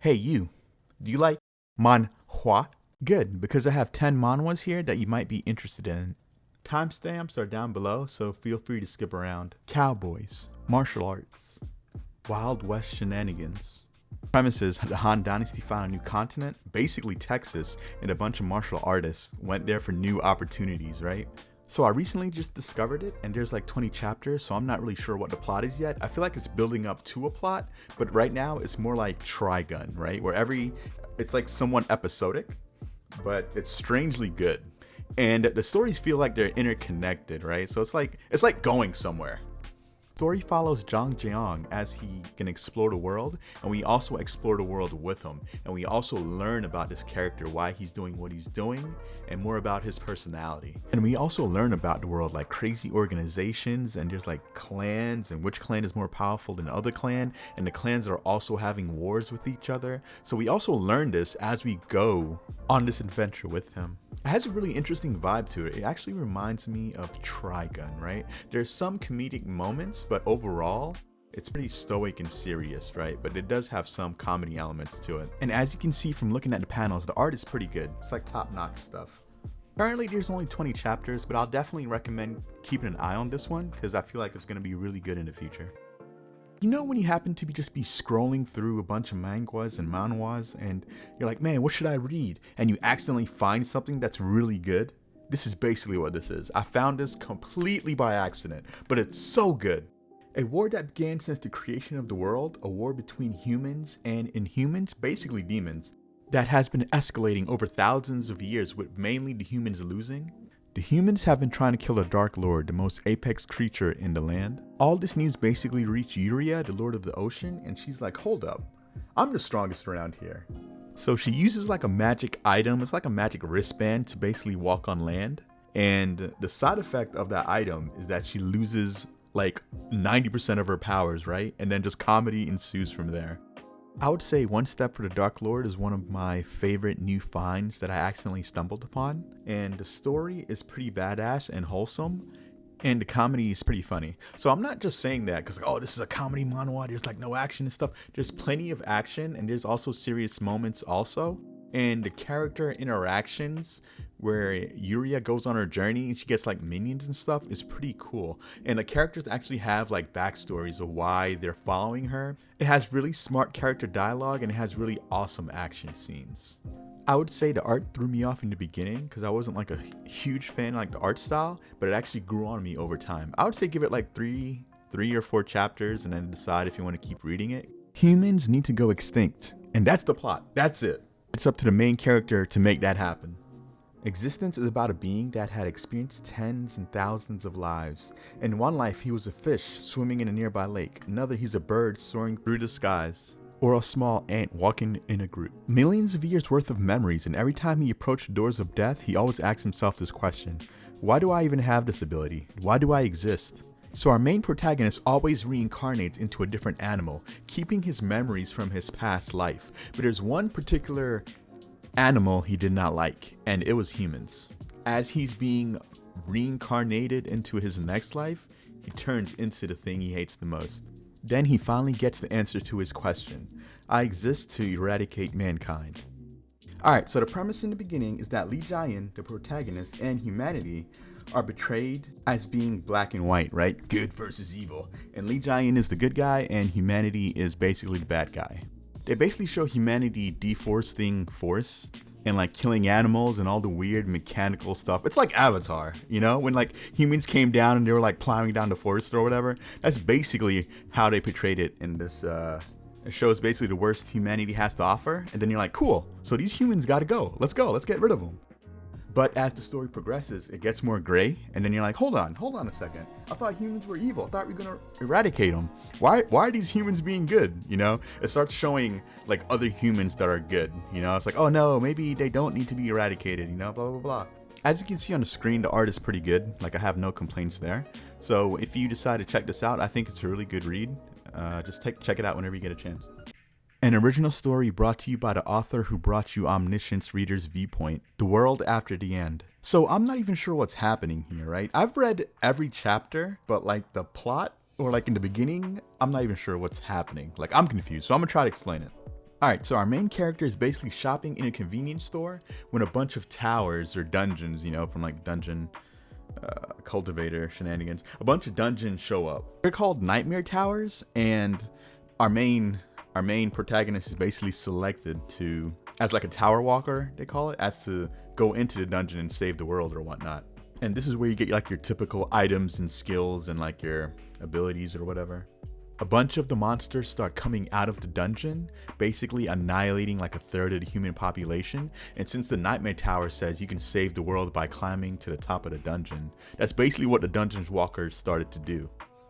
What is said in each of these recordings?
Hey you, do you like Manhwa? Good, because I have 10 manhwas here that you might be interested in. Timestamps are down below, so feel free to skip around. Cowboys, martial arts, Wild West shenanigans. Premises: the Han Dynasty found a new continent, basically Texas, and a bunch of martial artists went there for new opportunities, right? So I recently just discovered it, and there's like 20 chapters, so I'm not really sure what the plot is yet. I feel like it's building up to a plot, but right now it's more like Trigun, right? It's like somewhat episodic, but it's strangely good. And the stories feel like they're interconnected, right? So it's like going somewhere. Story follows Zhang Jiang as he can explore the world, and we also explore the world with him, and we also learn about this character, why he's doing what he's doing, and more about his personality. And we also learn about the world, like crazy organizations, and there's like clans, and which clan is more powerful than the other clan, and the clans are also having wars with each other. So we also learn this as we go on this adventure with him. It has a really interesting vibe to it. It actually reminds me of Trigun, right? There's some comedic moments, but overall, it's pretty stoic and serious, right? But it does have some comedy elements to it. And as you can see from looking at the panels, the art is pretty good. It's like top-notch stuff. Currently, there's only 20 chapters, but I'll definitely recommend keeping an eye on this one because I feel like it's going to be really good in the future. You know when you happen to just be scrolling through a bunch of manhwas and manhwas and you're like, man, what should I read? And you accidentally find something that's really good? This is basically what this is. I found this completely by accident, but it's so good. A war that began since the creation of the world, a war between humans and inhumans, basically demons, that has been escalating over thousands of years with mainly the humans losing. The humans have been trying to kill the Dark Lord, the most apex creature in the land. All this news basically reached Yuria, the Lord of the Ocean, and she's like, hold up, I'm the strongest around here. So she uses like a magic item, it's like a magic wristband to basically walk on land. And the side effect of that item is that she loses like 90% of her powers, right? And then just comedy ensues from there. I would say One Step for the Dark Lord is one of my favorite new finds that I accidentally stumbled upon. And the story is pretty badass and wholesome. And the comedy is pretty funny. So I'm not just saying that because, oh, this is a comedy manhwa, there's like no action and stuff. There's plenty of action and there's also serious moments also. And the character interactions where Yuria goes on her journey and she gets like minions and stuff is pretty cool. And the characters actually have like backstories of why they're following her. It has really smart character dialogue and it has really awesome action scenes. I would say the art threw me off in the beginning because I wasn't like a huge fan of like the art style, but it actually grew on me over time. I would say give it like three or four chapters and then decide if you want to keep reading it. Humans need to go extinct, and that's the plot. That's it. It's up to the main character to make that happen. Existence is about a being that had experienced tens and thousands of lives. In one life, he was a fish swimming in a nearby lake. Another, he's a bird soaring through the skies. Or a small ant walking in a group. Millions of years worth of memories, and every time he approached the doors of death, he always asks himself this question: why do I even have this ability? Why do I exist? So our main protagonist always reincarnates into a different animal, keeping his memories from his past life. But there's one particular animal he did not like, and it was humans. As he's being reincarnated into his next life, he turns into the thing he hates the most. Then he finally gets the answer to his question: I exist to eradicate mankind. Alright, so the premise in the beginning is that Lee Jae-in, the protagonist, and humanity are betrayed as being black and white, right? Good versus evil. And Lee Jae-in is the good guy and humanity is basically the bad guy. They basically show humanity deforesting forests and like killing animals and all the weird mechanical stuff. It's like Avatar, you know, when like humans came down and they were like plowing down the forest or whatever. That's basically how they portrayed it in this it shows basically the worst humanity has to offer, and then you're like, cool, so these humans gotta go, let's get rid of them. But as the story progresses, it gets more gray, and then you're like, hold on a second. I thought humans were evil. I thought we were gonna eradicate them. Why are these humans being good? You know, it starts showing like other humans that are good. You know, it's like, oh no, maybe they don't need to be eradicated. You know, blah blah blah. As you can see on the screen, the art is pretty good. Like I have no complaints there. So if you decide to check this out, I think it's a really good read. Just check it out whenever you get a chance. An original story brought to you by the author who brought you Omniscience Reader's Viewpoint, The World After the End. So I'm not even sure what's happening here, right? I've read every chapter, but like the plot, or like in the beginning, I'm not even sure what's happening. Like I'm confused, so I'm gonna try to explain it. Alright, so our main character is basically shopping in a convenience store when a bunch of towers or dungeons, you know, from like dungeon cultivator shenanigans, a bunch of dungeons show up. They're called nightmare towers, and our main protagonist is basically selected to, as like a tower walker, they call it, as to go into the dungeon and save the world or whatnot. And this is where you get like your typical items and skills and like your abilities or whatever. A bunch of the monsters start coming out of the dungeon, basically annihilating like a third of the human population. And since the Nightmare Tower says you can save the world by climbing to the top of the dungeon, that's basically what the dungeon walkers started to do.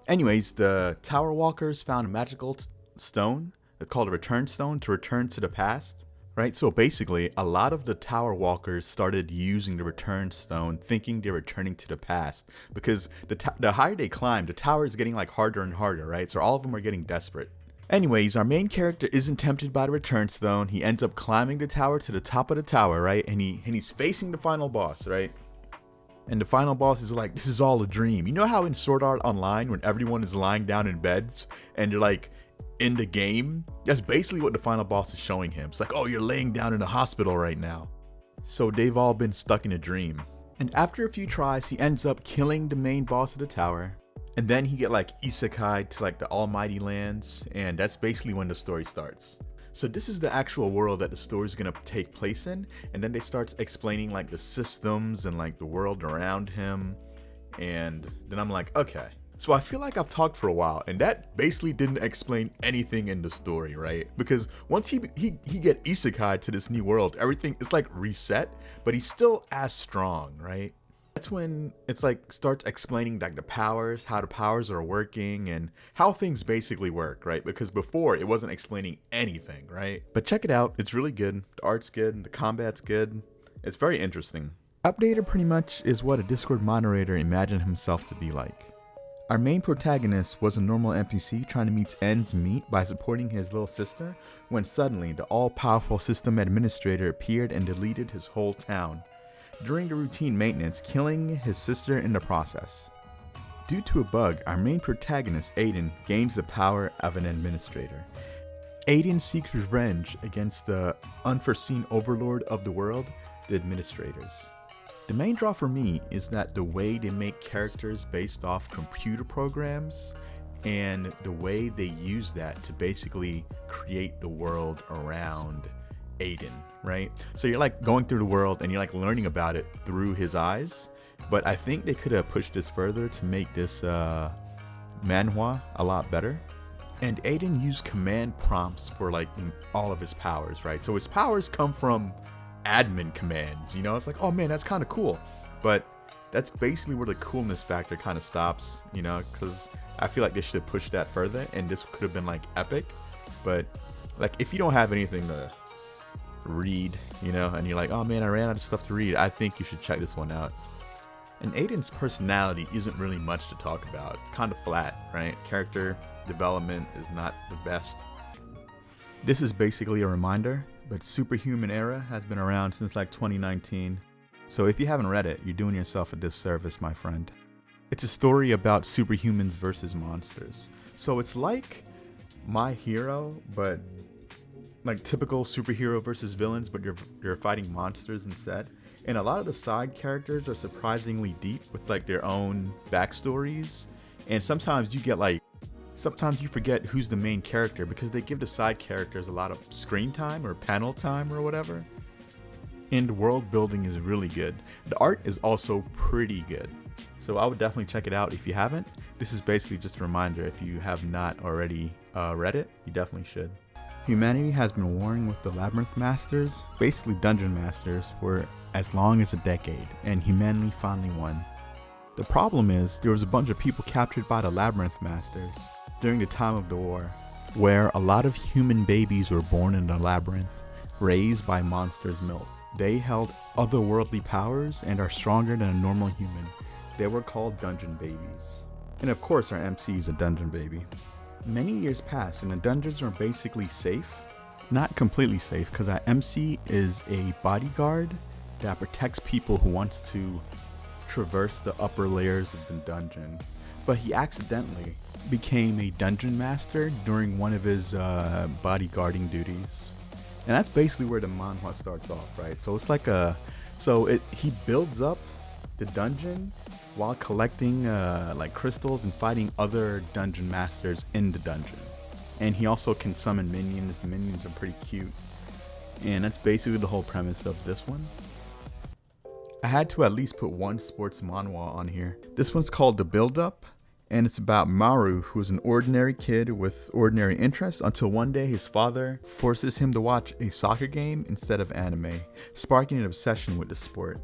Anyways, the tower walkers found a magical stone called a return stone to return to the past. Right, so basically, a lot of the tower walkers started using the return stone, thinking they're returning to the past, because the higher they climb, the tower is getting like harder and harder, right? So all of them are getting desperate. Anyways, our main character isn't tempted by the return stone. He ends up climbing the tower to the top of the tower, right? And he's facing the final boss, right? And the final boss is like, this is all a dream. You know how in Sword Art Online, when everyone is lying down in beds and you're like, in the game, that's basically what the final boss is showing him. It's like, oh, you're laying down in a hospital right now. So they've all been stuck in a dream. And after a few tries, he ends up killing the main boss of the tower. And then he get like isekai to like the almighty lands. And that's basically when the story starts. So this is the actual world that the story is going to take place in. And then they start explaining like the systems and like the world around him. And then I'm like, okay. So I feel like I've talked for a while, and that basically didn't explain anything in the story, right? Because once he get isekai to this new world, everything is like reset, but he's still as strong, right? That's when it's like starts explaining like the powers, how the powers are working, and how things basically work, right? Because before it wasn't explaining anything, right? But check it out, it's really good. The art's good, the combat's good. It's very interesting. Updater pretty much is what a Discord moderator imagined himself to be like. Our main protagonist was a normal NPC trying to meet ends meet by supporting his little sister, when suddenly the all-powerful system administrator appeared and deleted his whole town, during the routine maintenance, killing his sister in the process. Due to a bug, our main protagonist, Aiden, gains the power of an administrator. Aiden seeks revenge against the unforeseen overlord of the world, the administrators. The main draw for me is that the way they make characters based off computer programs and the way they use that to basically create the world around Aiden, right? So you're like going through the world and you're like learning about it through his eyes, but I think they could have pushed this further to make this manhwa a lot better. And Aiden used command prompts for like all of his powers, right? So his powers come from admin commands, you know? It's like, oh man, that's kind of cool. But that's basically where the coolness factor kind of stops, you know? Because I feel like they should have pushed that further, and this could have been like epic. But like, if you don't have anything to read, you know, and you're like, oh man, I ran out of stuff to read, I think you should check this one out. And Aiden's personality isn't really much to talk about. It's kind of flat, right? Character development is not the best. This is basically a reminder, but Superhuman Era has been around since like 2019. So if you haven't read it, you're doing yourself a disservice, my friend. It's a story about superhumans versus monsters. So it's like My Hero, but like typical superhero versus villains, but you're fighting monsters instead. And a lot of the side characters are surprisingly deep with like their own backstories. And sometimes you forget who's the main character because they give the side characters a lot of screen time or panel time or whatever. And the world building is really good. The art is also pretty good. So I would definitely check it out if you haven't. This is basically just a reminder, if you have not already read it, you definitely should. Humanity has been warring with the Labyrinth Masters, basically Dungeon Masters, for as long as a decade, and humanity finally won. The problem is, there was a bunch of people captured by the Labyrinth Masters during the time of the war, where a lot of human babies were born in the labyrinth, raised by monsters' milk. They held otherworldly powers and are stronger than a normal human. They were called dungeon babies. And of course our MC is a dungeon baby. Many years passed and the dungeons were basically safe. Not completely safe, because our MC is a bodyguard that protects people who wants to traverse the upper layers of the dungeon. But he accidentally became a dungeon master during one of his bodyguarding duties. And that's basically where the manhwa starts off, right? So it's like he builds up the dungeon while collecting like crystals and fighting other dungeon masters in the dungeon. And he also can summon minions. The minions are pretty cute. And that's basically the whole premise of this one. I had to at least put one sports manhwa on here. This one's called The Build Up, and it's about Maru, who is an ordinary kid with ordinary interests until one day his father forces him to watch a soccer game instead of anime, sparking an obsession with the sport.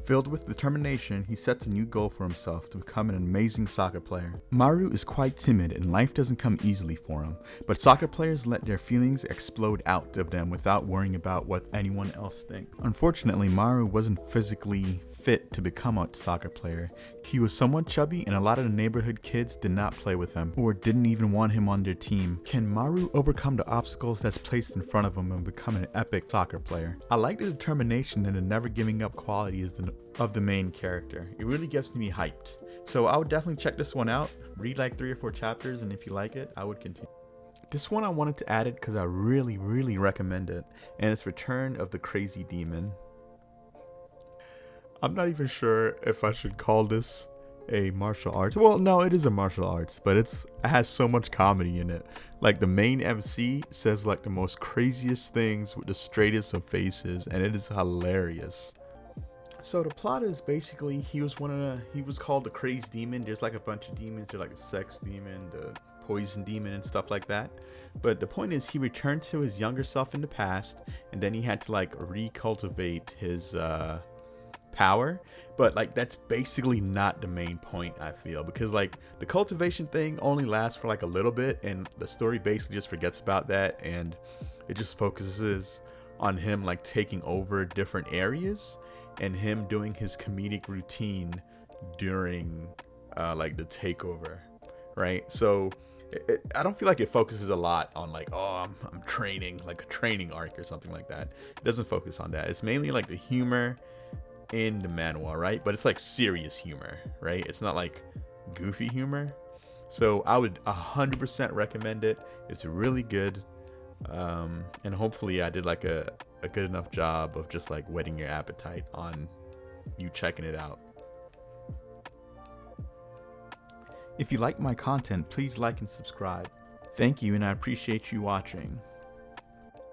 Filled with determination, he sets a new goal for himself to become an amazing soccer player. Maru is quite timid and life doesn't come easily for him, but soccer players let their feelings explode out of them without worrying about what anyone else thinks. Unfortunately, Maru wasn't physically fit to become a soccer player. He was somewhat chubby and a lot of the neighborhood kids did not play with him or didn't even want him on their team. Can Maru overcome the obstacles that's placed in front of him and become an epic soccer player? I like the determination and the never giving up qualities of the main character. It really gets me hyped. So I would definitely check this one out, read like 3 or 4 chapters, and if you like it, I would continue. This one I wanted to add it because I really recommend it, and it's Return of the Crazy Demon. I'm not even sure if I should call this a martial arts. Well, no, it is a martial arts, but it has so much comedy in it. Like the main MC says like the most craziest things with the straightest of faces, and it is hilarious. So the plot is basically he was called the Crazy Demon. There's like a bunch of demons. There's like a sex demon, the poison demon, and stuff like that. But the point is he returned to his younger self in the past, and then he had to like recultivate his power. But like that's basically not the main point, I feel, because like the cultivation thing only lasts for like a little bit and the story basically just forgets about that, and it just focuses on him like taking over different areas and him doing his comedic routine during like the takeover, right? So I don't feel like it focuses a lot on like, oh, I'm training, like a training arc or something like that. It doesn't focus on that. It's mainly like the humor in the manhwa, right? But it's like serious humor, right? It's not like goofy humor. So I would 100% recommend it. It's really good. And hopefully I did like a good enough job of just like whetting your appetite on you checking it out. If you like my content, please like and subscribe. Thank you, and I appreciate you watching.